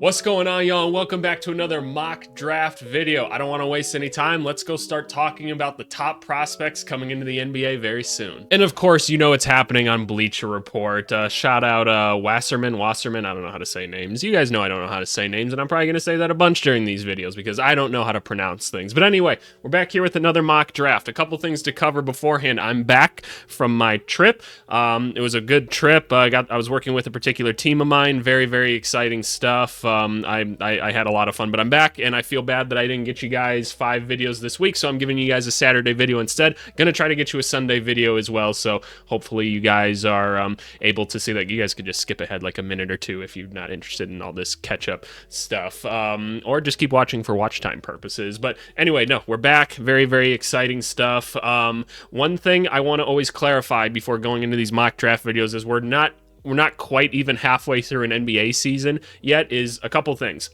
What's going on, y'all, and welcome back to another mock draft video. I don't want to waste any time. Let's go start talking about the top prospects coming into the NBA very soon. And of course, you know it's happening on Bleacher Report. Shout out Wasserman, I don't know how to say names. You guys know I don't know how to say names, and I'm probably going to say that a bunch during these videos because I don't know how to pronounce things. But anyway, we're back here with another mock draft. A couple things to cover beforehand. I'm back from my trip. It was a good trip. I was working with a particular team of mine. Very, very exciting stuff. I had a lot of fun, but I'm back, and I feel bad that I didn't get you guys 5 videos this week, so I'm giving you guys a Saturday video instead. Gonna try to get you a Sunday video as well, so hopefully you guys are able to see that. You guys could just skip ahead like a minute or two if you're not interested in all this catch-up stuff, or just keep watching for watch time purposes. But anyway, no, we're back. Very, very exciting stuff. One thing I want to always clarify before going into these mock draft videos is we're not quite even halfway through an NBA season yet, is a couple things.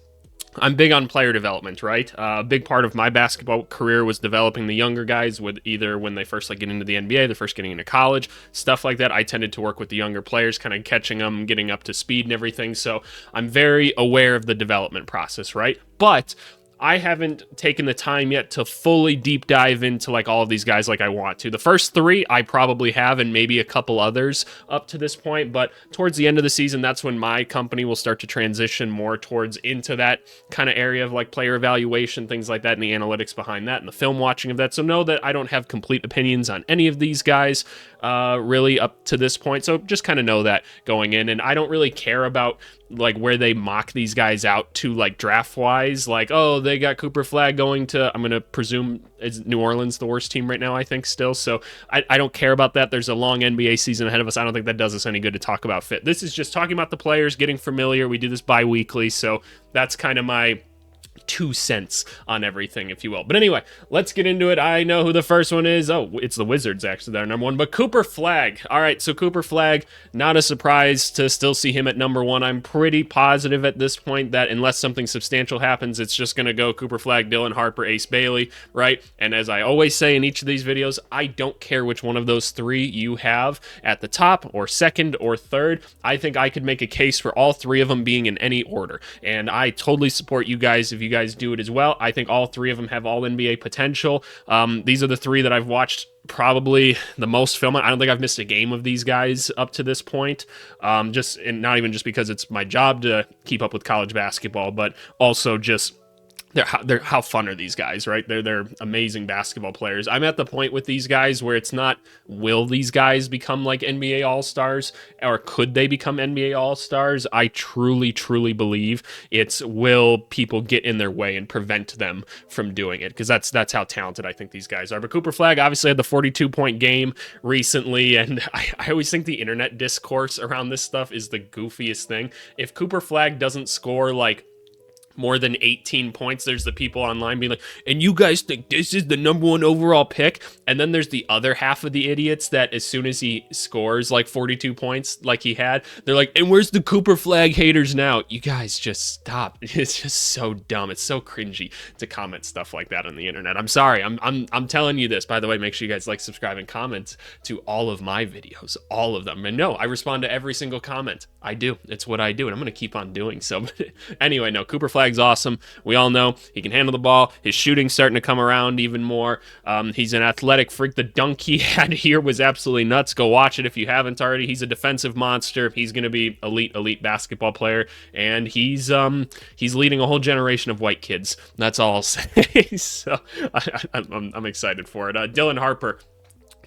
I'm big on player development, right? A big part of my basketball career was developing the younger guys with either when they first get into the NBA, they're first getting into college, stuff like that. I tended to work with the younger players, kind of catching them, getting up to speed and everything. So I'm very aware of the development process, right? But I haven't taken the time yet to fully deep dive into like all of these guys like I want to. The first 3 I probably have, and maybe a couple others up to this point, but towards the end of the season, that's when my company will start to transition more towards into that kind of area of like player evaluation, things like that, and the analytics behind that and the film watching of that. So know that I don't have complete opinions on any of these guys really up to this point. So just kind of know that going in, and I don't really care about like where they mock these guys out to like draft wise, like, oh, they got Cooper Flagg going to, I'm going to presume is New Orleans the worst team right now, I think still. So I don't care about that. There's a long NBA season ahead of us. I don't think that does us any good to talk about fit. This is just talking about the players, getting familiar. We do this bi-weekly. So that's kind of my 2 cents on everything, if you will. But anyway, let's get into it. I know who the first one is. Oh, it's the Wizards, actually. They're number 1, but Cooper Flagg. All right, so Cooper Flagg, not a surprise to still see him at number 1. I'm pretty positive at this point that unless something substantial happens, it's just going to go Cooper Flagg, Dylan Harper, Ace Bailey, right? And as I always say in each of these videos, I don't care which one of those 3 you have at the top or second or third. I think I could make a case for all 3 of them being in any order, and I totally support you guys if you guys do it as well. I think all 3 of them have all NBA potential. These are the 3 that I've watched probably the most film. I don't think I've missed a game of these guys up to this point. And not even just because it's my job to keep up with college basketball, but also just how fun are these guys, right? They're amazing basketball players. I'm at the point with these guys where it's not, will these guys become like NBA All-Stars, or could they become NBA All-Stars? I truly, truly believe it's, will people get in their way and prevent them from doing it? Because that's how talented I think these guys are. But Cooper Flagg obviously had the 42-point game recently, and I always think the internet discourse around this stuff is the goofiest thing. If Cooper Flagg doesn't score like more than 18 points, there's the people online being like, and you guys think this is the number 1 overall pick? And then there's the other half of the idiots that as soon as he scores like 42 points like he had, they're like, and where's the Cooper Flagg haters now? You guys just stop. It's just so dumb. It's so cringy to comment stuff like that on the internet. I'm sorry. I'm telling you this. By the way, make sure you guys like, subscribe, and comment to all of my videos, all of them. And no, I respond to every single comment. I do. It's what I do, and I'm going to keep on doing so. Anyway, no, Cooper Flagg's awesome. We all know he can handle the ball. His shooting's starting to come around even more. He's an athletic freak. The dunk he had here was absolutely nuts. Go watch it if you haven't already. He's a defensive monster. He's going to be elite basketball player, and he's leading a whole generation of white kids. That's all I'll say. So I'm excited for it. Dylan Harper,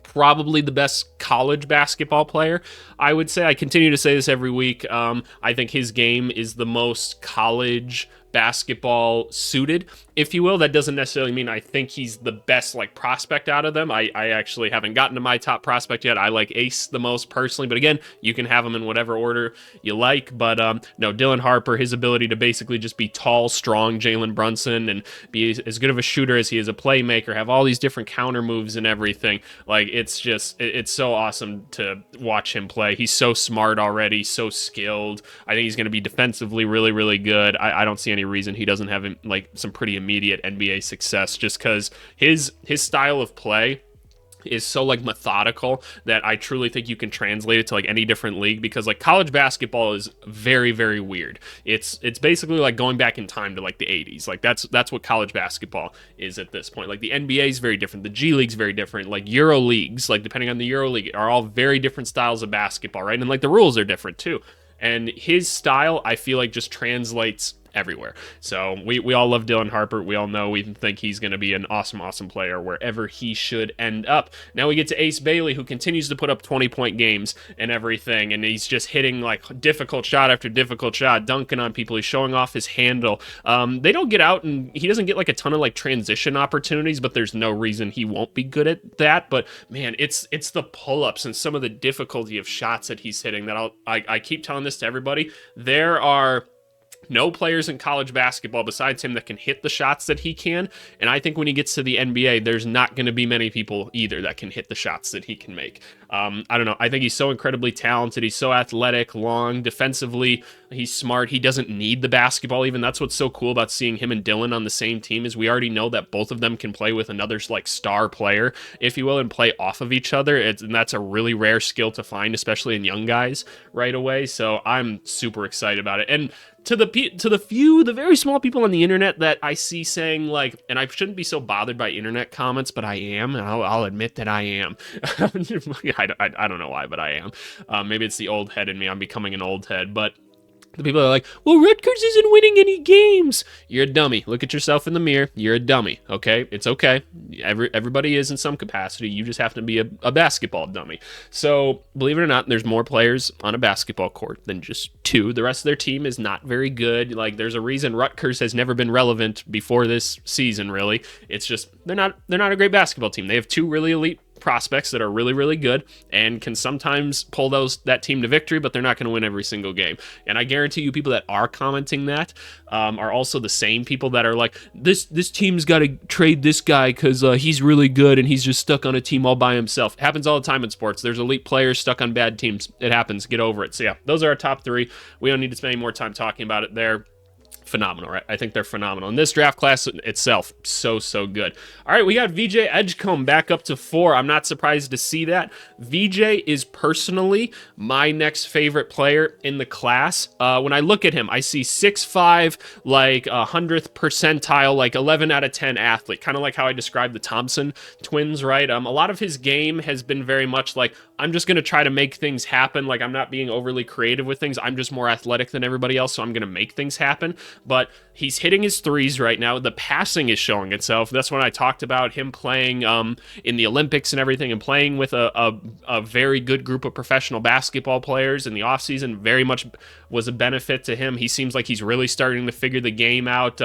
probably the best college basketball player, I would say. I continue to say this every week. I think his game is the most college basketball suited, if you will. That doesn't necessarily mean I think he's the best like prospect out of them. I actually haven't gotten to my top prospect yet. I like Ace the most personally, but again, you can have him in whatever order you like. But no, Dylan Harper, his ability to basically just be tall, strong Jalen Brunson and be as good of a shooter as he is a playmaker, have all these different counter moves and everything. Like, it's so awesome to watch him play. He's so smart already, so skilled. I think he's going to be defensively really, really good. I don't see any reason he doesn't have like some pretty immediate NBA success, just because his style of play is so like methodical that I truly think you can translate it to like any different league, because like college basketball is very, very weird. It's basically like going back in time to like the 80s. Like that's what college basketball is at this point. Like the NBA is very different, the G League's very different, like Euro leagues, like depending on the Euro league, are all very different styles of basketball, right? And like the rules are different too. And his style, I feel like, just translates everywhere. So we all love Dylan Harper. We all know, we think he's going to be an awesome player wherever he should end up. Now we get to Ace Bailey, who continues to put up 20-point games and everything, and he's just hitting like difficult shot after difficult shot, dunking on people. He's showing off his handle. They don't get out, and he doesn't get like a ton of like transition opportunities, but there's no reason he won't be good at that. But man, it's the pull-ups and some of the difficulty of shots that he's hitting that I keep telling this to everybody. There are no players in college basketball besides him that can hit the shots that he can. And I think when he gets to the NBA, there's not going to be many people either that can hit the shots that he can make. I don't know. I think he's so incredibly talented. He's so athletic, long, defensively. He's smart. He doesn't need the basketball even. That's what's so cool about seeing him and Dylan on the same team, is we already know that both of them can play with another like star player, if you will, and play off of each other. And that's a really rare skill to find, especially in young guys right away. So I'm super excited about it. And to the very small people on the internet that I see saying like, and I shouldn't be so bothered by internet comments, but I am. I'll admit that I am. I don't know why, but I am. Maybe it's the old head in me. I'm becoming an old head, but the people are like, well, Rutgers isn't winning any games. You're a dummy. Look at yourself in the mirror. You're a dummy, okay? It's okay. Everybody is in some capacity. You just have to be a basketball dummy. So, believe it or not, there's more players on a basketball court than just two. The rest of their team is not very good. Like, there's a reason Rutgers has never been relevant before this season, really. It's just, they're not a great basketball team. They have two really elite prospects that are really, really good and can sometimes pull that team to victory, but they're not going to win every single game. And I guarantee you, people that are commenting that are also the same people that are like, this team's got to trade this guy because he's really good and he's just stuck on a team all by himself. It happens all the time in sports. There's elite players stuck on bad teams. It happens. Get over it. So yeah, those are our top three. We don't need to spend any more time talking about it there. Phenomenal, right? I think they're phenomenal. And this draft class itself, so good. All right, we got VJ Edgecombe back up to 4. I'm not surprised to see that. VJ is personally my next favorite player in the class. When I look at him, I see 6'5", like 100th percentile, like 11 out of 10 athlete, kind of like how I described the Thompson twins, right? A lot of his game has been very much like, I'm just going to try to make things happen. Like, I'm not being overly creative with things. I'm just more athletic than everybody else, so I'm going to make things happen. But he's hitting his threes right now. The passing is showing itself. That's when I talked about him playing in the Olympics and everything, and playing with a very good group of professional basketball players in the offseason. Very much was a benefit to him. He seems like he's really starting to figure the game out.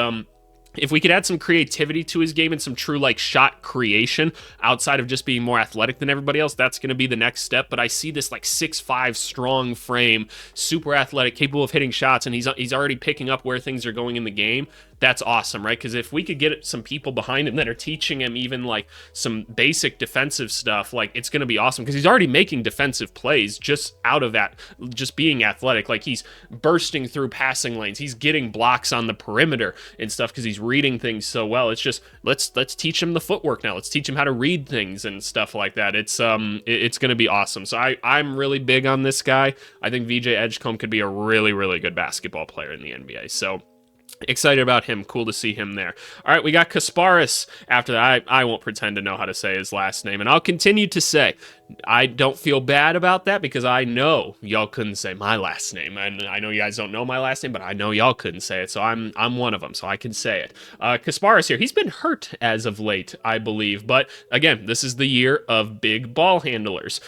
If we could add some creativity to his game and some true like shot creation outside of just being more athletic than everybody else, that's going to be the next step. But I see this like 6'5" strong frame, super athletic, capable of hitting shots, and he's already picking up where things are going in the game. That's awesome, right? Because if we could get some people behind him that are teaching him even like some basic defensive stuff, like it's going to be awesome, because he's already making defensive plays just out of that, just being athletic. Like he's bursting through passing lanes, he's getting blocks on the perimeter and stuff because he's reading things so well. It's just let's teach him the footwork now. Let's teach him how to read things and stuff like that. It's going to be awesome. So I'm really big on this guy. I think VJ Edgecombe could be a really, really good basketball player in the NBA. So excited about him. Cool to see him there. All right, we got Kasparis after that. I won't pretend to know how to say his last name, and I'll continue to say I don't feel bad about that, because I know y'all couldn't say my last name, and I know you guys don't know my last name, but I know y'all couldn't say it, so I'm one of them, so I can say it. Kasparis here, he's been hurt as of late, I believe, but again, this is the year of big ball handlers.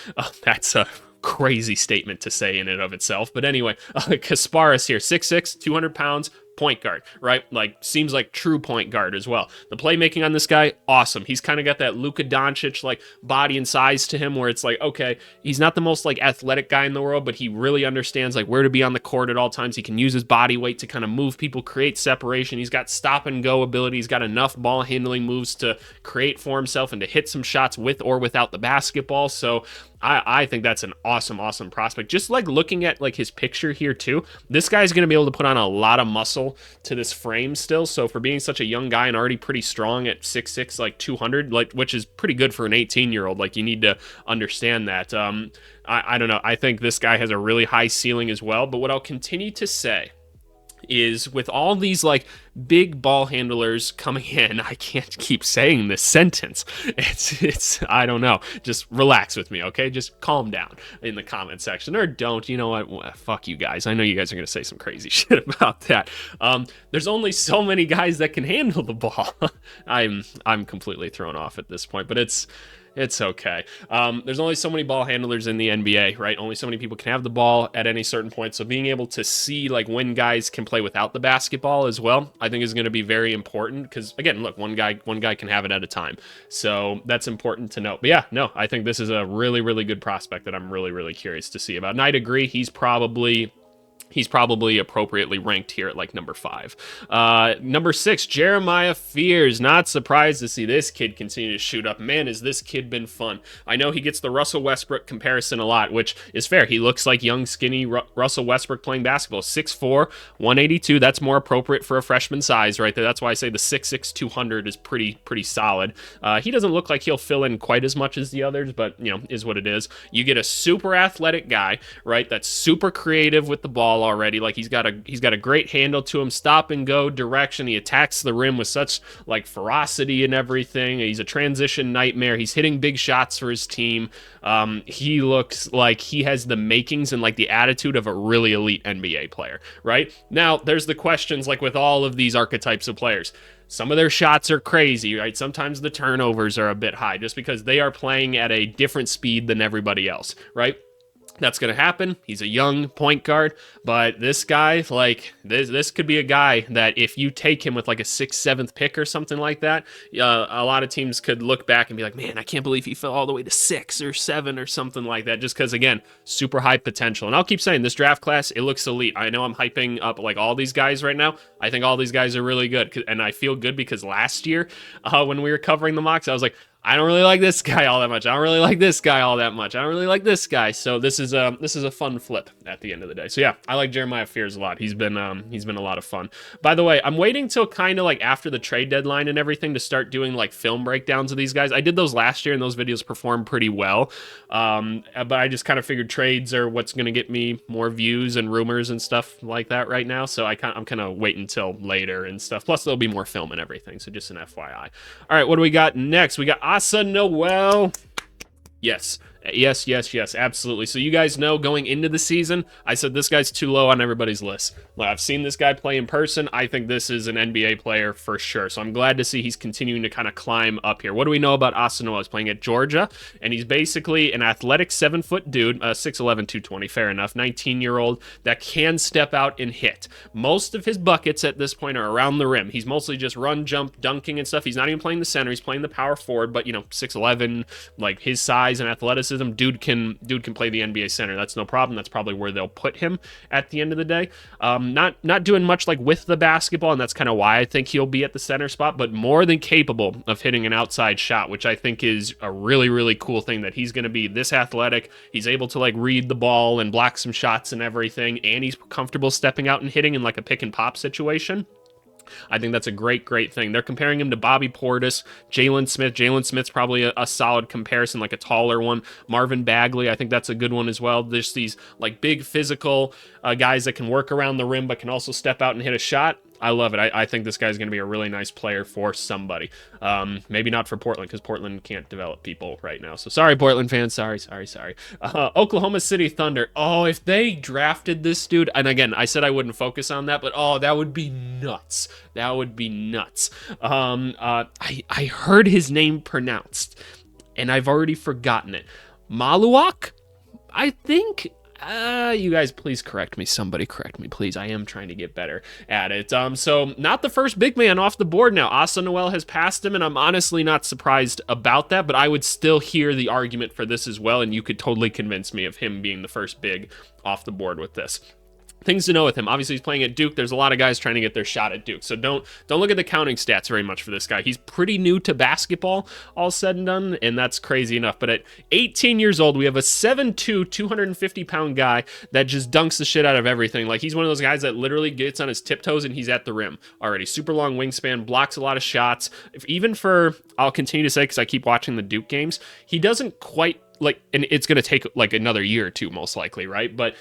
That's a crazy statement to say in and of itself, but anyway, Kasparis here, 6'6", 200 pounds, point guard, right? Like, seems like true point guard as well. The playmaking on this guy, awesome. He's kind of got that Luka Doncic like body and size to him, where it's like, okay, he's not the most like athletic guy in the world, but he really understands like where to be on the court at all times. He can use his body weight to kind of move people, create separation. He's got stop and go ability. He's got enough ball handling moves to create for himself and to hit some shots with or without the basketball. So I think that's an awesome prospect. Just like looking at like his picture here too, this guy's going to be able to put on a lot of muscle to this frame still. So for being such a young guy and already pretty strong at 6'6", like 200, like, which is pretty good for an 18-year-old. Like, you need to understand that. I don't know. I think this guy has a really high ceiling as well. But what I'll continue to say is, with all these like big ball handlers coming in, I can't keep saying this sentence. It's I don't know. Just relax with me, okay? Just calm down in the comment section, or don't. You know what? Fuck you guys. I know you guys are gonna say some crazy shit about that. There's only so many guys that can handle the ball. I'm completely thrown off at this point, but it's okay. There's only so many ball handlers in the NBA, right? Only so many people can have the ball at any certain point. So being able to see like when guys can play without the basketball as well, I think is going to be very important. Because again, look, one guy can have it at a time. So that's important to note. But yeah, no, I think this is a really good prospect that I'm really curious to see about. And I'd agree, he's probably appropriately ranked here at like number 5. Number 6, Jeremiah Fears. Not surprised to see this kid continue to shoot up. Man, has this kid been fun. I know he gets the Russell Westbrook comparison a lot, which is fair. He looks like young, skinny Russell Westbrook playing basketball. 6'4", 182. That's more appropriate for a freshman size right there. That's why I say the 6'6", 200 is pretty solid. He doesn't look like he'll fill in quite as much as the others, but, you know, is what it is. You get a super athletic guy, right, that's super creative with the ball already. Like, he's got a great handle to him, stop and go direction. He attacks the rim with such like ferocity and everything. He's a transition nightmare. He's hitting big shots for his team. He looks like he has the makings and like the attitude of a really elite NBA player, right? Now, there's the questions like with all of these archetypes of players. Some of their shots are crazy, right? Sometimes the turnovers are a bit high just because they are playing at a different speed than everybody else, right? That's going to happen. He's a young point guard, but this guy, like, this could be a guy that if you take him with like a 6th, 7th pick or something like that, a lot of teams could look back and be like, man, I can't believe he fell all the way to 6 or 7 or something like that, just because, again, super high potential. And I'll keep saying, this draft class, it looks elite. I know I'm hyping up like all these guys right now. I think all these guys are really good, and I feel good because last year when we were covering the mocks, I was like, I don't really like this guy all that much. I don't really like this guy all that much. I don't really like this guy. So this is a fun flip at the end of the day. So yeah, I like Jeremiah Fears a lot. He's been a lot of fun. By the way, I'm waiting till kind of like after the trade deadline and everything to start doing like film breakdowns of these guys. I did those last year and those videos performed pretty well. But I just kind of figured trades are what's going to get me more views and rumors and stuff like that right now. So I'm kind of waiting until later and stuff. Plus there'll be more film and everything. So just an FYI. All right, what do we got next? We got Asa Noel. Yes, absolutely. So you guys know going into the season, I said this guy's too low on everybody's list. Well, I've seen this guy play in person. I think this is an NBA player for sure. So I'm glad to see he's continuing to kind of climb up here. What do we know about Asa Noel? He's playing at Georgia, and he's basically an athletic 7-foot dude, 6'11", 220, fair enough, 19-year-old that can step out and hit. Most of his buckets at this point are around the rim. He's mostly just run, jump, dunking and stuff. He's not even playing the center. He's playing the power forward, but, you know, 6'11", like his size and athleticism, dude can play the NBA center. That's no problem. That's probably where they'll put him at the end of the day. Not doing much like with the basketball, and that's kind of why I think he'll be at the center spot, but more than capable of hitting an outside shot, which I think is a really cool thing, that he's going to be this athletic. He's able to like read the ball and block some shots and everything, and he's comfortable stepping out and hitting in like a pick and pop situation. I think that's a great thing. They're comparing him to Bobby Portis, Jalen Smith. Jalen Smith's probably a solid comparison, like a taller one. Marvin Bagley, I think that's a good one as well. There's these like big physical guys that can work around the rim but can also step out and hit a shot. I love it. I think this guy's going to be a really nice player for somebody. Maybe not for Portland, because Portland can't develop people right now. So sorry, Portland fans. Sorry. Oklahoma City Thunder. Oh, if they drafted this dude, and again, I said I wouldn't focus on that, but oh, that would be nuts. That would be nuts. I heard his name pronounced, and I've already forgotten it. Maluak, I think. You guys, please correct me. Somebody correct me, please. I am trying to get better at it. So not the first big man off the board now. Asa Noel has passed him, and I'm honestly not surprised about that, but I would still hear the argument for this as well, and you could totally convince me of him being the first big off the board with this. things to know with him. Obviously, he's playing at Duke. There's a lot of guys trying to get their shot at Duke. So don't look at the counting stats very much for this guy. He's pretty new to basketball, all said and done, and that's crazy enough. But at 18 years old, we have a 7'2", 250-pound guy that just dunks the shit out of everything. Like, he's one of those guys that literally gets on his tiptoes and he's at the rim already. Super long wingspan, blocks a lot of shots. Even for, I'll continue to say, because I keep watching the Duke games, he doesn't quite, like, and it's going to take like another year or two most likely, right? But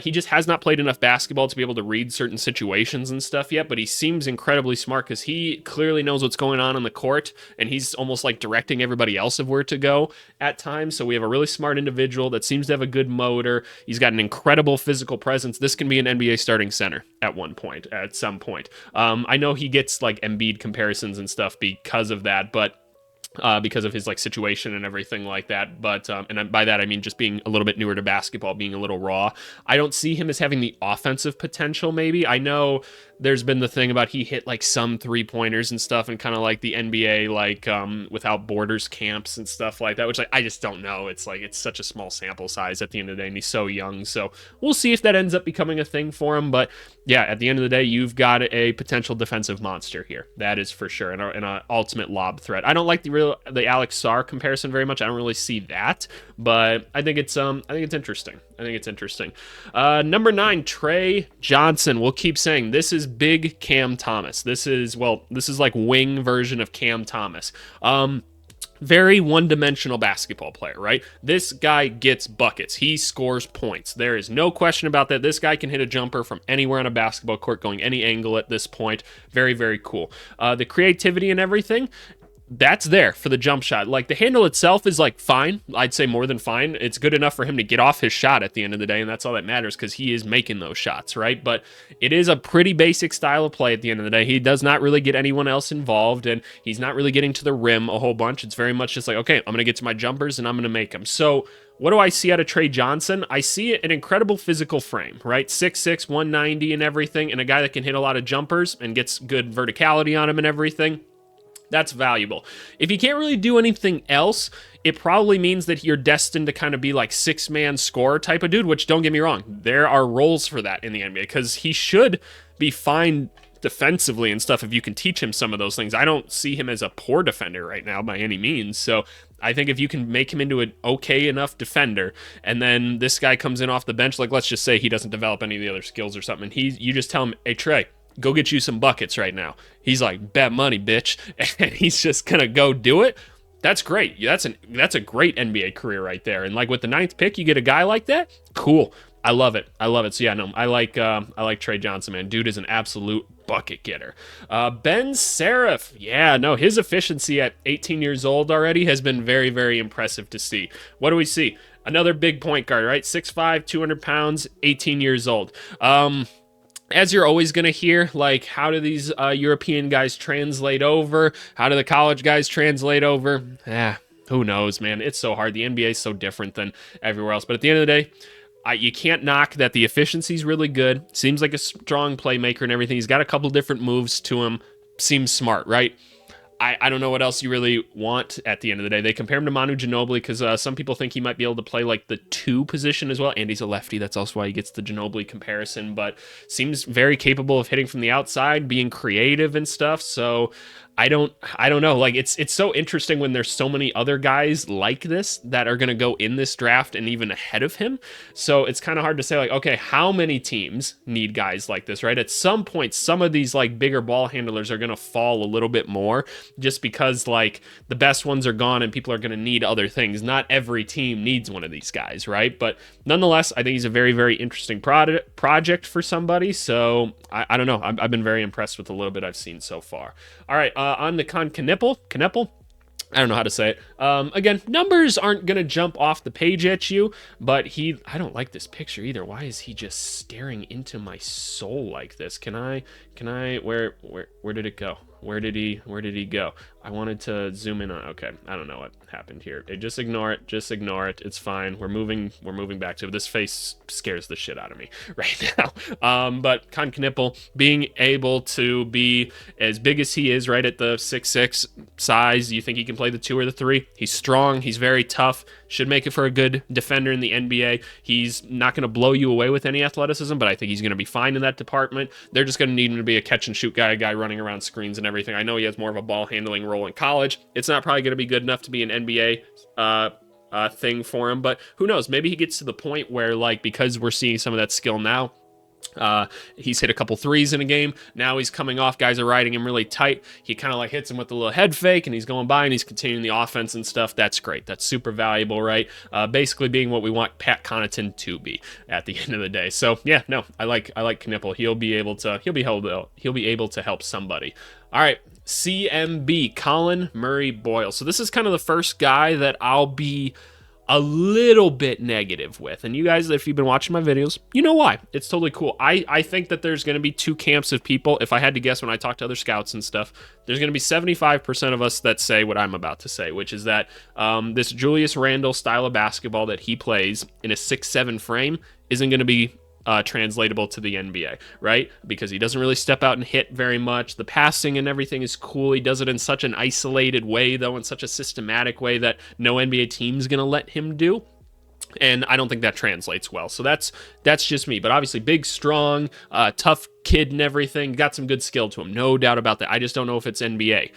he just has not played enough basketball to be able to read certain situations and stuff yet, but he seems incredibly smart because he clearly knows what's going on the court, and he's almost like directing everybody else of where to go at times. So we have a really smart individual that seems to have a good motor. He's got an incredible physical presence. This can be an NBA starting center at some point. I know he gets like Embiid comparisons and stuff because of that, but because of his like situation and everything like that. But and by that I mean just being a little bit newer to basketball, being a little raw. I don't see him as having the offensive potential. Maybe I know there's been the thing about he hit like some 3-pointers and stuff, and kind of like the NBA like without borders camps and stuff like that, which like, I just don't know. It's like it's such a small sample size at the end of the day, and he's so young. So we'll see if that ends up becoming a thing for him. But yeah, at the end of the day, you've got a potential defensive monster here. That is for sure, and an ultimate lob threat. I don't like the Alex Sarr comparison very much. I don't really see that, but I think it's interesting. Number 9, Trey Johnson. We'll keep saying this is big Cam Thomas. This is like wing version of Cam Thomas. Very one-dimensional basketball player, right? This guy gets buckets. He scores points. There is no question about that. This guy can hit a jumper from anywhere on a basketball court, going any angle at this point. Very, very cool. The creativity and everything, that's there for the jump shot. Like, the handle itself is like fine. I'd say more than fine. It's good enough for him to get off his shot at the end of the day, and that's all that matters because he is making those shots, right? But it is a pretty basic style of play at the end of the day. He does not really get anyone else involved, and he's not really getting to the rim a whole bunch. It's very much just like, okay, I'm going to get to my jumpers and I'm going to make them. So what do I see out of Trey Johnson? I see an incredible physical frame, right? 6'6", 190 and everything, and a guy that can hit a lot of jumpers and gets good verticality on him and everything. That's valuable. If you can't really do anything else, it probably means that you're destined to kind of be like 6-man scorer type of dude, which, don't get me wrong, there are roles for that in the NBA because he should be fine defensively and stuff if you can teach him some of those things. I don't see him as a poor defender right now by any means. So I think if you can make him into an okay enough defender, and then this guy comes in off the bench, like let's just say he doesn't develop any of the other skills or something, and you just tell him, hey, Trey, go get you some buckets right now. He's like, bet money, bitch. And he's just going to go do it. That's great. That's a great NBA career right there. And like with the 9th pick, you get a guy like that. Cool. I love it. So yeah, no, I like Trey Johnson, man. Dude is an absolute bucket getter. Ben Seraph. Yeah, no, his efficiency at 18 years old already has been very, very impressive to see. What do we see? Another big point guard, right? 6'5", 200 pounds, 18 years old. As you're always going to hear, like, how do these European guys translate over? How do the college guys translate over? Who knows, man? It's so hard. The NBA is so different than everywhere else. But at the end of the day, you can't knock that the efficiency's really good. Seems like a strong playmaker and everything. He's got a couple different moves to him. Seems smart, right? I don't know what else you really want at the end of the day. They compare him to Manu Ginobili because some people think he might be able to play like the 2 position as well. Andy's a lefty. That's also why he gets the Ginobili comparison, but seems very capable of hitting from the outside, being creative and stuff. So I don't know. Like, it's so interesting when there's so many other guys like this that are going to go in this draft and even ahead of him. So it's kind of hard to say, like, okay, how many teams need guys like this, right? At some point, some of these like bigger ball handlers are going to fall a little bit more just because like the best ones are gone and people are going to need other things. Not every team needs one of these guys, right? But nonetheless, I think he's a very, very interesting project for somebody. So I don't know. I've been very impressed with the little bit I've seen so far. All right, on the Kneppel. I don't know how to say it. Again, numbers aren't going to jump off the page at you, but I don't like this picture either. Why is he just staring into my soul like this? Where did it go? Where did he go? I wanted to zoom in on, okay, I don't know what happened here. Just ignore it. It's fine. We're moving back to it. This face scares the shit out of me right now. But Con Knippel being able to be as big as he is, right at the 6'6" size, you think he can play the 2 or the 3? He's strong. He's very tough. should make it for a good defender in the NBA. He's not going to blow you away with any athleticism, but I think he's going to be fine in that department. They're just going to need him to be a catch and shoot guy, a guy running around screens and everything. I know he has more of a ball handling role in college. It's not probably going to be good enough to be an NBA thing for him, but who knows? Maybe he gets to the point where, like, because we're seeing some of that skill now, he's hit a couple threes in a game. Now he's coming off. Guys are riding him really tight. He kind of like hits him with a little head fake, and he's going by and he's continuing the offense and stuff. That's great. That's super valuable, right? Basically being what we want Pat Connaughton to be at the end of the day. So yeah, no, I like Knipple. He'll be able to help somebody. All right, CMB, Colin Murray Boyle. So this is kind of the first guy that I'll be a little bit negative with. And you guys, if you've been watching my videos, you know why. It's totally cool. I think that there's going to be two camps of people. If I had to guess when I talk to other scouts and stuff, there's going to be 75% of us that say what I'm about to say, which is that this Julius Randle style of basketball that he plays in a 6'7" frame isn't going to be translatable to the NBA, right? Because he doesn't really step out and hit very much. The passing and everything is cool. He does it in such an isolated way, though, in such a systematic way that no NBA team's going to let him do. And I don't think that translates well. So that's just me. But obviously, big, strong, tough kid and everything. Got some good skill to him. No doubt about that. I just don't know if it's NBA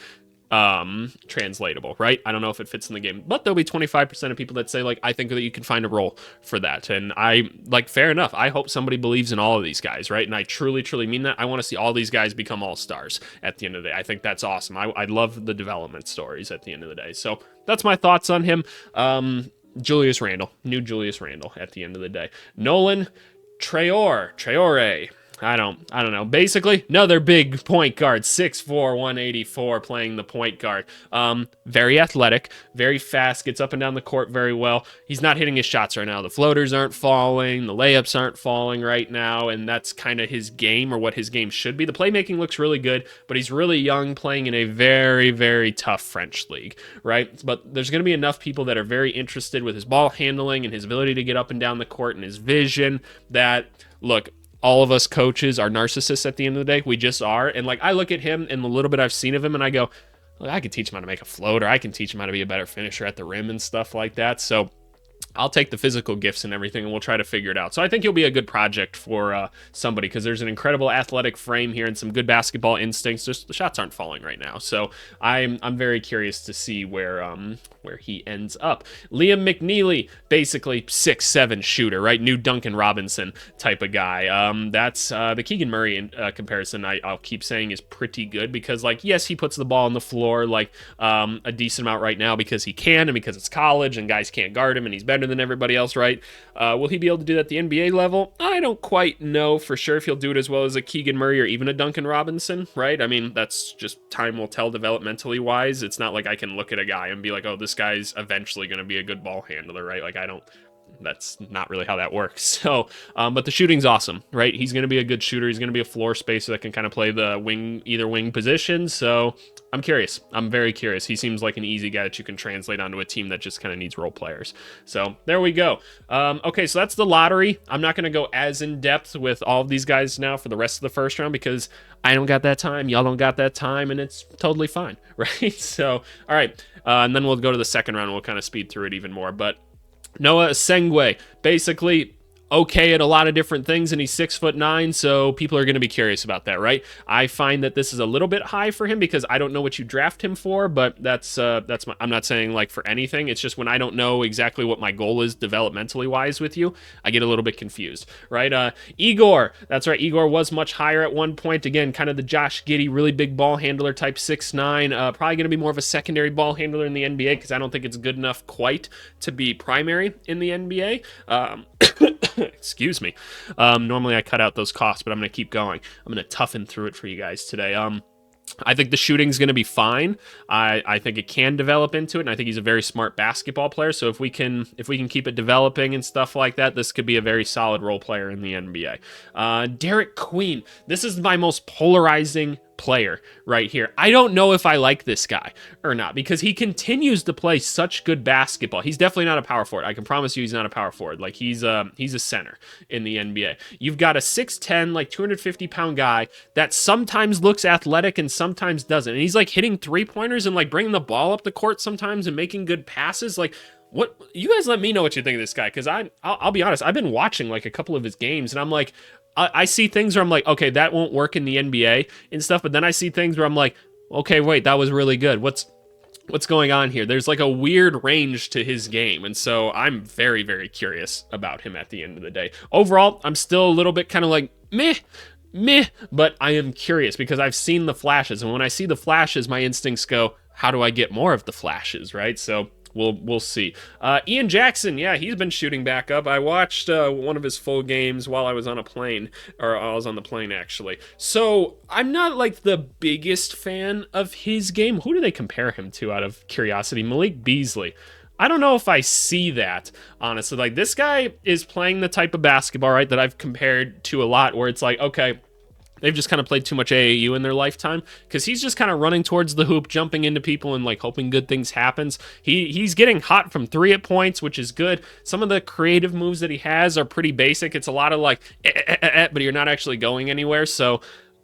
translatable, right? I don't know if it fits in the game, but there'll be 25% of people that say, like, I think that you can find a role for that. And I, like, fair enough. I hope somebody believes in all of these guys, right? And I truly, truly mean that. I want to see all these guys become all-stars at the end of the day. I think that's awesome. I love the development stories at the end of the day. So that's my thoughts on him. Julius Randle, new Julius Randle at the end of the day. Nolan Traore. I don't know. Basically, another big point guard, 6'4", 184, playing the point guard. Very athletic, very fast, gets up and down the court very well. He's not hitting his shots right now. The floaters aren't falling, the layups aren't falling right now, and that's kind of his game, or what his game should be. The playmaking looks really good, but he's really young, playing in a very, very tough French league, right? But there's going to be enough people that are very interested with his ball handling and his ability to get up and down the court and his vision that, look, all of us coaches are narcissists at the end of the day. We just are. And like, I look at him and the little bit I've seen of him and I go, well, I could teach him how to make a floater. I can teach him how to be a better finisher at the rim and stuff like that. So I'll take the physical gifts and everything, and we'll try to figure it out. So I think he'll be a good project for somebody, because there's an incredible athletic frame here and some good basketball instincts. Just the shots aren't falling right now. So I'm very curious to see where he ends up. Liam McNeely, basically 6'7" shooter, right? New Duncan Robinson type of guy. That's the Keegan Murray comparison I'll keep saying is pretty good, because, like, yes, he puts the ball on the floor like a decent amount right now because he can and because it's college and guys can't guard him and he's better than everybody else, right? Will he be able to do that at the NBA level? I don't quite know for sure if he'll do it as well as a Keegan Murray or even a Duncan Robinson, right? I mean, that's just time will tell developmentally wise. It's not like I can look at a guy and be like, oh, this guy's eventually going to be a good ball handler, right? Like, that's not really how that works. So, but the shooting's awesome, right? He's going to be a good shooter. He's going to be a floor spacer that can kind of play the either wing position. So I'm curious. I'm very curious. He seems like an easy guy that you can translate onto a team that just kind of needs role players. So there we go. Okay, so that's the lottery. I'm not going to go as in depth with all of these guys now for the rest of the first round, because I don't got that time. Y'all don't got that time, and it's totally fine, right? So, all right. And then we'll go to the second round and we'll kind of speed through it even more. But Noah Sengwe, basically okay at a lot of different things, and he's 6'9", so people are going to be curious about that, right? I find that this is a little bit high for him because I don't know what you draft him for, but that's I'm not saying like for anything. It's just when I don't know exactly what my goal is developmentally wise with you, I get a little bit confused, right? Igor, that's right. Igor was much higher at one point. Again, kind of the Josh Giddey, really big ball handler type 6'9". Probably going to be more of a secondary ball handler in the NBA because I don't think it's good enough quite to be primary in the NBA. Excuse me. Normally I cut out those coughs, but I'm going to keep going. I'm going to toughen through it for you guys today. I think the shooting's going to be fine. I think it can develop into it, and I think he's a very smart basketball player. So if we can keep it developing and stuff like that, this could be a very solid role player in the NBA. Derek Queen. This is my most polarizing player right here. I don't know if I like this guy or not because he continues to play such good basketball. He's definitely not a power forward. I can promise you he's not a power forward. Like he's a center in the NBA. You've got a 6'10", like 250-pound guy that sometimes looks athletic and sometimes doesn't. And he's like hitting three-pointers and like bringing the ball up the court sometimes and making good passes. Like, What you guys let me know what you think of this guy, because I'll be honest, I've been watching like a couple of his games, and I'm like, I see things where I'm like, okay, that won't work in the NBA and stuff, but then I see things where I'm like, okay, wait, that was really good. What's going on here? There's like a weird range to his game, and so I'm very, very curious about him at the end of the day. Overall, I'm still a little bit kind of like meh, but I am curious because I've seen the flashes, and when I see the flashes, my instincts go, how do I get more of the flashes, right? So we'll see. Ian Jackson, yeah, he's been shooting back up. I watched one of his full games while I was on a plane, or I was on the plane actually. So I'm not like the biggest fan of his game. Who do they compare him to out of curiosity? Malik Beasley. I don't know if I see that, honestly. Like, this guy is playing the type of basketball, right, that I've compared to a lot, where it's like, okay, they've just kind of played too much AAU in their lifetime, because he's just kind of running towards the hoop, jumping into people, and like hoping good things happens. He's getting hot from three at points, which is good. Some of the creative moves that he has are pretty basic. It's a lot of like, but you're not actually going anywhere. So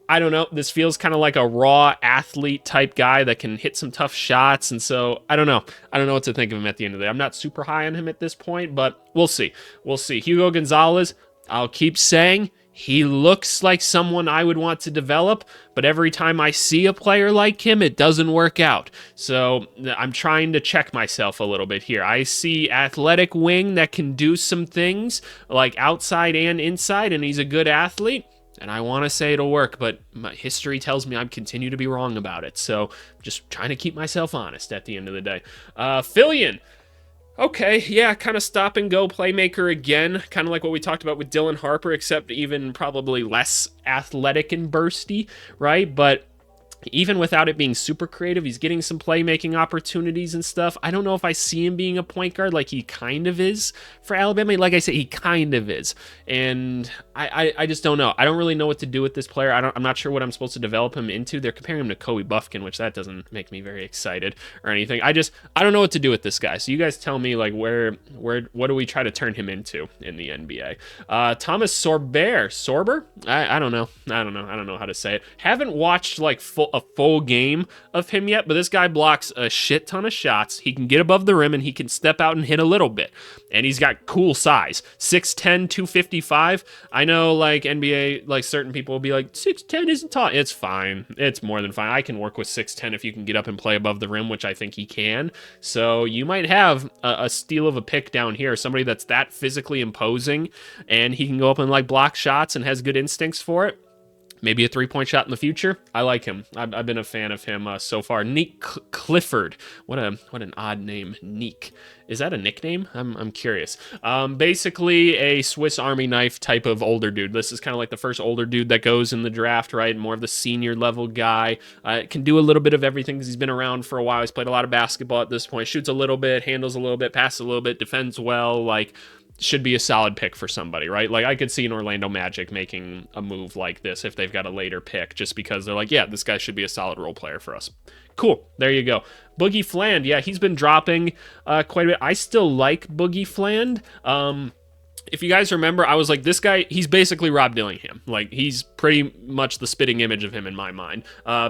I don't know. This feels kind of like a raw athlete type guy that can hit some tough shots. And so I don't know. I don't know what to think of him at the end of the day. I'm not super high on him at this point, but we'll see. We'll see. Hugo Gonzalez, I'll keep saying, he looks like someone I would want to develop, but every time I see a player like him, it doesn't work out. So I'm trying to check myself a little bit here. I see athletic wing that can do some things like outside and inside, and he's a good athlete. And I want to say it'll work, but my history tells me I continue to be wrong about it. So just trying to keep myself honest at the end of the day. Fillion. Okay, yeah, kind of stop and go playmaker again, kind of like what we talked about with Dylan Harper, except even probably less athletic and bursty, right? But even without it being super creative, he's getting some playmaking opportunities and stuff. I don't know if I see him being a point guard like he kind of is for Alabama. Like I say, he kind of is. And I just don't know. I don't really know what to do with this player. I'm not sure what I'm supposed to develop him into. They're comparing him to Kobe Buffkin, which that doesn't make me very excited or anything. I don't know what to do with this guy. So you guys tell me, like, what do we try to turn him into in the NBA? Thomas Sorber? I don't know. I don't know how to say it. Haven't watched like a full game of him yet, but this guy blocks a shit ton of shots. He can get above the rim, and he can step out and hit a little bit. And he's got cool size. 6'10", 255. I know, like, NBA, like, certain people will be like, 6'10" isn't tall. It's fine. It's more than fine. I can work with 6'10" if you can get up and play above the rim, which I think he can. So you might have a steal of a pick down here, somebody that's that physically imposing, and he can go up and, like, block shots and has good instincts for it. Maybe a three-point shot in the future. I like him. I've been a fan of him so far. Neek Clifford. What an odd name. Neek. Is that a nickname? I'm curious. Basically a Swiss Army knife type of older dude. This is kind of like the first older dude that goes in the draft, right? More of the senior level guy. Can do a little bit of everything because he's been around for a while. He's played a lot of basketball at this point. Shoots a little bit, handles a little bit, passes a little bit, defends well. Like, should be a solid pick for somebody, right? Like, I could see an Orlando Magic making a move like this if they've got a later pick, just because they're like, yeah, this guy should be a solid role player for us. Cool. There you go. Boogie Fland. Yeah, he's been dropping quite a bit. I still like Boogie Fland. If you guys remember, I was like, this guy, he's basically Rob Dillingham. Like, he's pretty much the spitting image of him in my mind.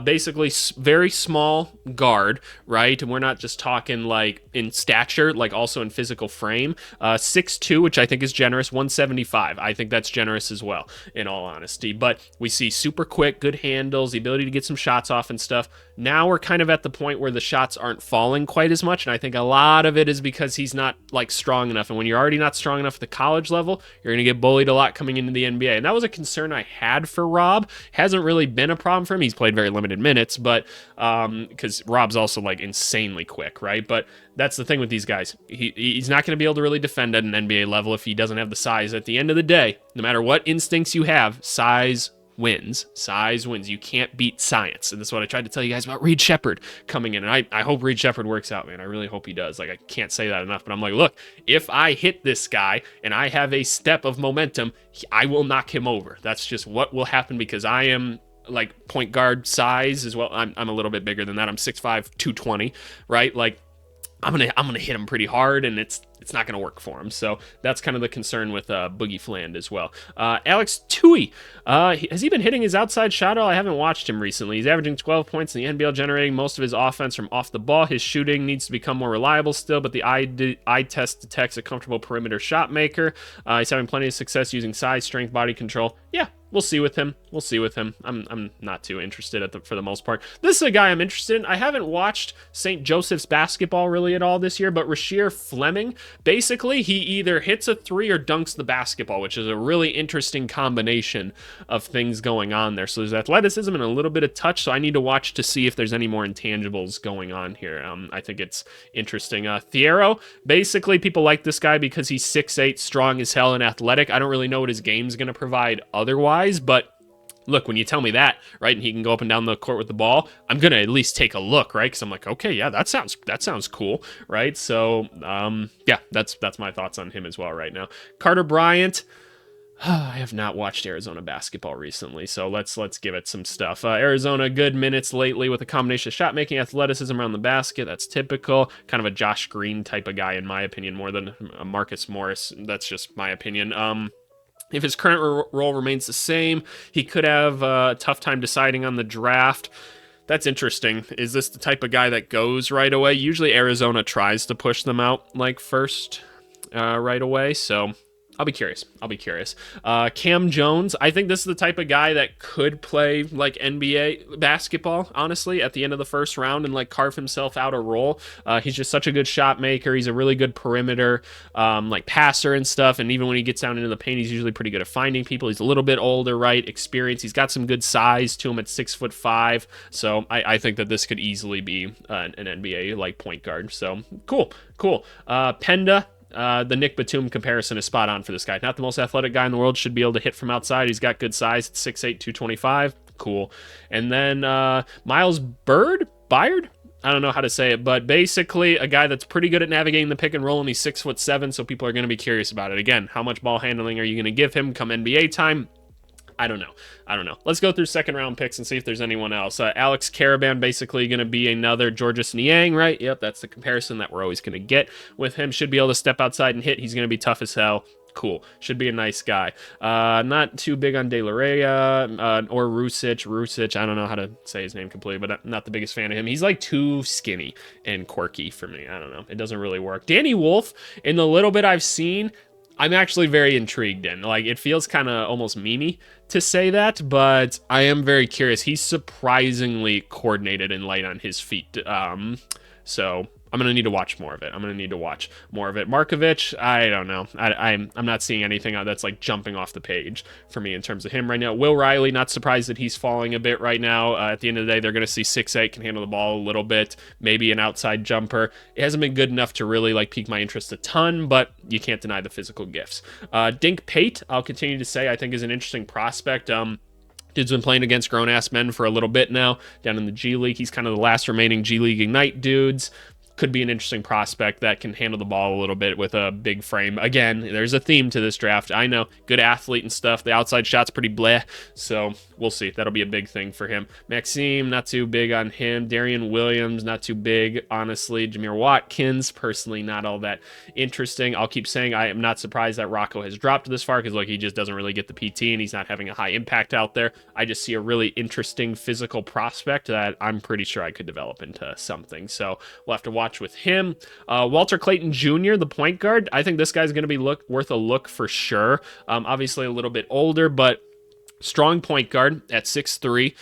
Basically, very small guard, right? And we're not just talking, like, in stature, like, also in physical frame. 6'2", which I think is generous. 175. I think that's generous as well, in all honesty. But we see super quick, good handles, the ability to get some shots off and stuff. Now we're kind of at the point where the shots aren't falling quite as much, and I think a lot of it is because he's not, like, strong enough. And when you're already not strong enough at the college level, you're going to get bullied a lot coming into the NBA. And that was a concern I had for Rob. Hasn't really been a problem for him. He's played very limited minutes, but because Rob's also, like, insanely quick, right? But that's the thing with these guys. He's not going to be able to really defend at an NBA level if he doesn't have the size. At the end of the day, no matter what instincts you have, size wins. Size wins. You can't beat science. And this is what I tried to tell you guys about Reed Sheppard coming in. And I hope Reed Sheppard works out, man. I really hope he does. Like, I can't say that enough, but I'm like, look, if I hit this guy and I have a step of momentum, I will knock him over. That's just what will happen because I am, like, point guard size as well. I'm a little bit bigger than that. I'm 6'5", 220, right? Like, I'm gonna hit him pretty hard, and it's not gonna work for him. So that's kind of the concern with Boogie Fland as well. Alex Tui, has he been hitting his outside shot? I haven't watched him recently. He's averaging 12 points in the NBL, generating most of his offense from off the ball. His shooting needs to become more reliable still, but the eye test detects a comfortable perimeter shot maker. He's having plenty of success using size, strength, body control. Yeah, we'll see with him. We'll see with him. I'm not too interested for the most part. This is a guy I'm interested in. I haven't watched St. Joseph's basketball really at all this year, but Rasheer Fleming, basically, he either hits a three or dunks the basketball, which is a really interesting combination of things going on there. So there's athleticism and a little bit of touch, so I need to watch to see if there's any more intangibles going on here. I think it's interesting. Thiero, basically, people like this guy because he's 6'8", strong as hell, and athletic. I don't really know what his game's going to provide otherwise, but look, when you tell me that, right, and he can go up and down the court with the ball, I'm gonna at least take a look, right? Because I'm like, okay, yeah, that sounds cool, right? So, yeah, that's my thoughts on him as well right now. Carter Bryant, I have not watched Arizona basketball recently, so let's give it some stuff. Arizona, good minutes lately with a combination of shot making, athleticism around the basket. That's typical, kind of a Josh Green type of guy in my opinion, more than a Marcus Morris. That's just my opinion. If his current role remains the same, he could have a tough time deciding on the draft. That's interesting. Is this the type of guy that goes right away? Usually Arizona tries to push them out like first right away, so I'll be curious. Cam Jones, I think this is the type of guy that could play like NBA basketball, honestly, at the end of the first round and like carve himself out a role. He's just such a good shot maker. He's a really good perimeter like passer and stuff. And even when he gets down into the paint, he's usually pretty good at finding people. He's a little bit older, right? Experience. He's got some good size to him at 6'5". So I think that this could easily be an NBA like point guard. So cool. Penda. The Nick Batum comparison is spot on for this guy. Not the most athletic guy in the world, should be able to hit from outside. He's got good size, 6'8", 225. Cool. And then Miles Byard? I don't know how to say it, but basically a guy that's pretty good at navigating the pick and roll, and he's 6'7", so people are going to be curious about it. Again, how much ball handling are you going to give him come NBA time? I don't know. Let's go through second round picks and see if there's anyone else. Alex Caravan, basically going to be another Georges Niang, right? Yep, that's the comparison that we're always going to get with him. Should be able to step outside and hit. He's going to be tough as hell. Cool. Should be a nice guy. Not too big on De La Rey or Rusic. I don't know how to say his name completely, but I'm not the biggest fan of him. He's like too skinny and quirky for me. I don't know. It doesn't really work. Danny Wolf, in the little bit I've seen, I'm actually very intrigued in. Like, it feels kind of almost memey to say that, but I am very curious. He's surprisingly coordinated and light on his feet. So I'm going to need to watch more of it. Markovic, I don't know. I'm not seeing anything that's like jumping off the page for me in terms of him right now. Will Riley, not surprised that he's falling a bit right now. At the end of the day, they're going to see 6'8", can handle the ball a little bit, maybe an outside jumper. It hasn't been good enough to really like pique my interest a ton, but you can't deny the physical gifts. Dink Pate, I'll continue to say, I think is an interesting prospect. Dude's been playing against grown-ass men for a little bit now down in the G League. He's kind of the last remaining G League Ignite dudes. Could be an interesting prospect that can handle the ball a little bit with a big frame. Again, there's a theme to this draft. I know, good athlete and stuff. The outside shot's pretty bleh, so we'll see. That'll be a big thing for him. Maxime, not too big on him. Darian Williams, not too big, honestly. Jameer Watkins, personally not all that interesting. I'll keep saying I am not surprised that Rocco has dropped this far because, look, he just doesn't really get the PT and he's not having a high impact out there. I just see a really interesting physical prospect that I'm pretty sure I could develop into something. So we'll have to watch with him. Walter Clayton Jr., the point guard, I think this guy's going to be worth a look for sure. Obviously a little bit older, but strong point guard at 6'3".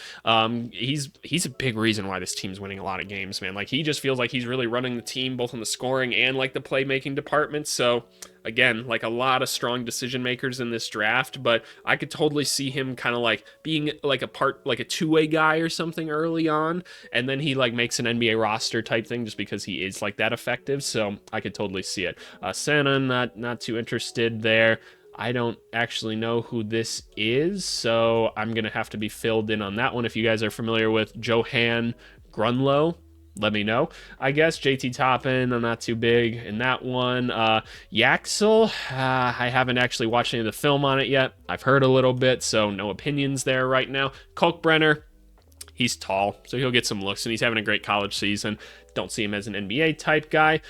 He's a big reason why this team's winning a lot of games, man. Like, he just feels like he's really running the team both in the scoring and like the playmaking department. So again, like a lot of strong decision makers in this draft, but I could totally see him kind of like being like a two-way guy or something early on, and then he like makes an NBA roster type thing just because he is like that effective. So I could totally see it. Santa, not too interested there. I don't actually know who this is, so I'm going to have to be filled in on that one. If you guys are familiar with Johan Grunlow, let me know. I guess JT Toppin, I'm not too big in that one. Yaxel, I haven't actually watched any of the film on it yet. I've heard a little bit, so no opinions there right now. Kalkbrenner, He's tall, so he'll get some looks, and he's having a great college season. Don't see him as an NBA type guy.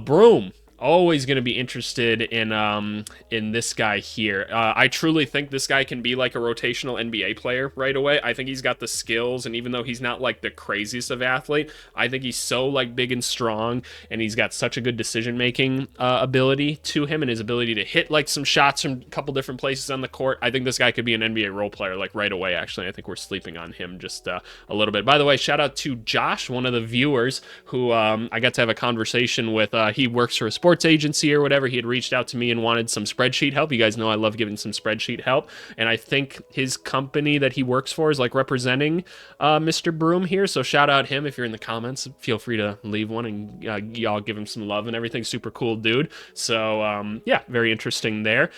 Broom. Always going to be interested in this guy here. I truly think this guy can be like a rotational NBA player right away. I think he's got the skills, and even though he's not like the craziest of athlete, I think he's so like big and strong, and he's got such a good decision-making ability to him, and his ability to hit like some shots from a couple different places on the court. I think this guy could be an NBA role player like right away, actually. I think we're sleeping on him just a little bit. By the way, shout out to Josh, one of the viewers who I got to have a conversation with. He works for a sports agency or whatever. He had reached out to me and wanted some spreadsheet help. You guys know I love giving some spreadsheet help, and I think his company that he works for is like representing Mr. Broom here, so shout out him. If you're in the comments, feel free to leave one, and y'all give him some love and everything. Super cool dude. So yeah, very interesting there.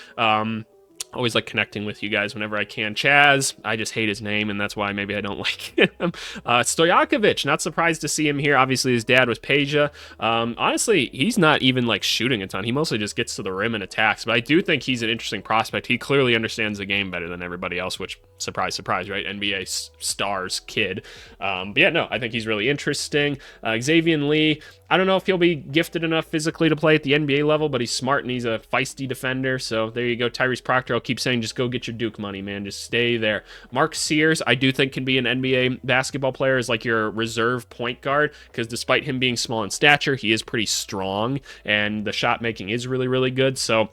Always like connecting with you guys whenever I can. Chaz, I just hate his name, and that's why maybe I don't like him. Stojakovic, not surprised to see him here. Obviously, his dad was Peja. Honestly, he's not even like shooting a ton. He mostly just gets to the rim and attacks, but I do think he's an interesting prospect. He clearly understands the game better than everybody else, which, surprise, surprise, right? NBA stars kid. But yeah, no, I think he's really interesting. Xavier Lee, I don't know if he'll be gifted enough physically to play at the NBA level, but he's smart and he's a feisty defender. So there you go. Tyrese Proctor, I'll keep saying, just go get your Duke money, man. Just stay there. Mark Sears, I do think can be an NBA basketball player as like your reserve point guard, because despite him being small in stature, he is pretty strong and the shot making is really, really good. So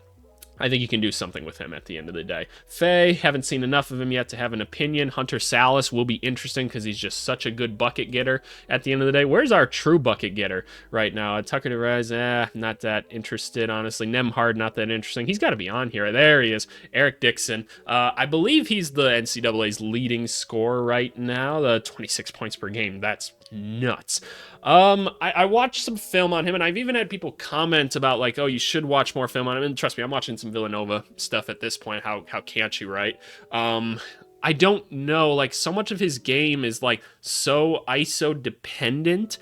I think you can do something with him at the end of the day. Faye, haven't seen enough of him yet to have an opinion. Hunter Salas will be interesting because he's just such a good bucket getter at the end of the day. Where's our true bucket getter right now? Tucker DeVries, not that interested, honestly. Nemhard, not that interesting. He's got to be on here. There he is. Eric Dixon. I believe he's the NCAA's leading scorer right now, the 26 points per game. That's nuts. I watched some film on him, and I've even had people comment about like, oh, you should watch more film on him. And trust me, I'm watching some Villanova stuff at this point. How can't you, right? I don't know, like so much of his game is like so ISO dependent,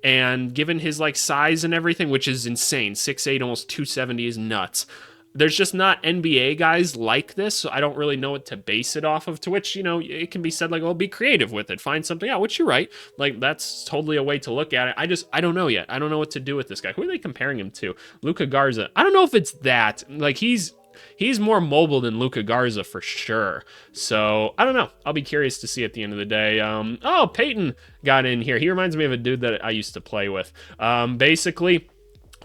and given his like size and everything, which is insane, 6'8", almost 270 is nuts. There's just not NBA guys like this, so I don't really know what to base it off of, to which, you know, it can be said like, well, be creative with it. Find something out, which you're right. Like, that's totally a way to look at it. I don't know yet. I don't know what to do with this guy. Who are they comparing him to? Luka Garza. I don't know if it's that. Like, he's more mobile than Luka Garza for sure. So, I don't know. I'll be curious to see at the end of the day. Oh, Peyton got in here. He reminds me of a dude that I used to play with. Basically,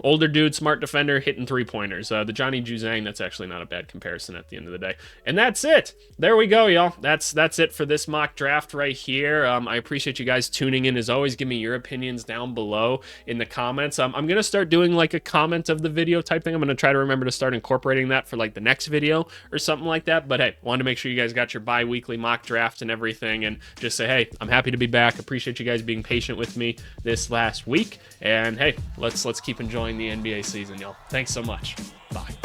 older dude, smart defender, hitting three-pointers. The Johnny Juzang, that's actually not a bad comparison at the end of the day. And that's it. There we go, y'all. That's it for this mock draft right here. I appreciate you guys tuning in. As always, give me your opinions down below in the comments. I'm going to start doing like a comment of the video type thing. I'm going to try to remember to start incorporating that for like the next video or something like that. But hey, wanted to make sure you guys got your bi-weekly mock draft and everything, and just say, hey, I'm happy to be back. Appreciate you guys being patient with me this last week. And hey, let's keep enjoying the NBA season, y'all. Thanks so much. Bye.